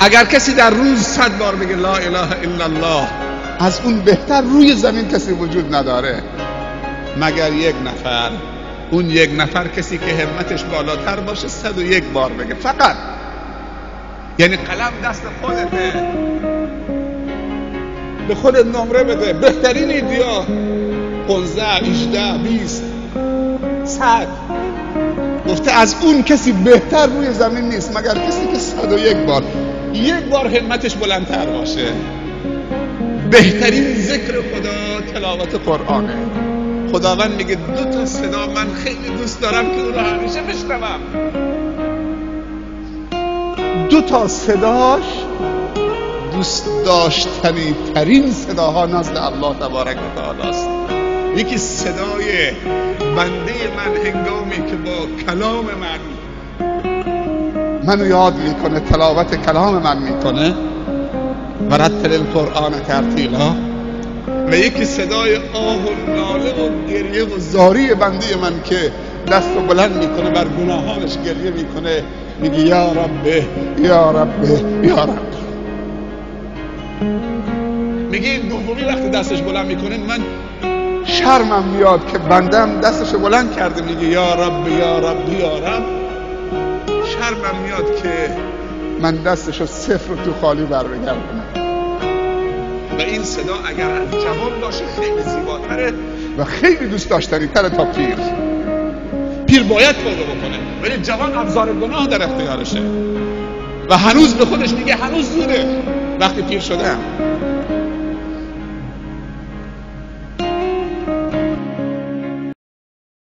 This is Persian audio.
اگر کسی در روز 100 بار بگه لا اله الا الله، از اون بهتر روی زمین کسی وجود نداره مگر یک نفر. اون یک نفر کسی که همتش بالاتر باشه 101 بار بگه فقط. یعنی قلم دست خودته، به خودت نمره بده، بهترین ایدیا 15 18 20 100. گفته از اون کسی بهتر روی زمین نیست مگر کسی که 101 بار، یک بار همتش بلندتر باشه. بهترین ذکر خدا تلاوت قرآنه. خداوند میگه 2 تا صدا من خیلی دوست دارم که اون رو همیشه بشنوم. 2 تا صداش دوست داشتنی ترین صداها نزد الله تبارک و تعالی است. یکی صدای بنده من هنگامی که با کلام منو یاد میکنه، تلاوت کلام من میکنه، و رتل القرآن ترتیلا. و یکی صدای آه و ناله و گریه و زاری بنده من که دست رو بلند میکنه بر گناهانش گریه میکنه، میگه یا رب یا رب یا رب. میگه این دومی وقتی دستش بلند میکنه من شرمم میاد که بندم دستش بلند کرده میگه یا رب یا رب یا رب. شرمم میاد که من دستشو صفر و تو خالی بر بگردونم. و این صدا اگر از جوان باشه خیلی زیباتره و خیلی دوست داشتنی تره تا پیر. پیر باید توبه بکنه ولی جوان ابزار گناه در اختیارشه و هنوز به خودش میگه هنوز زوده. وقتی پیر شدم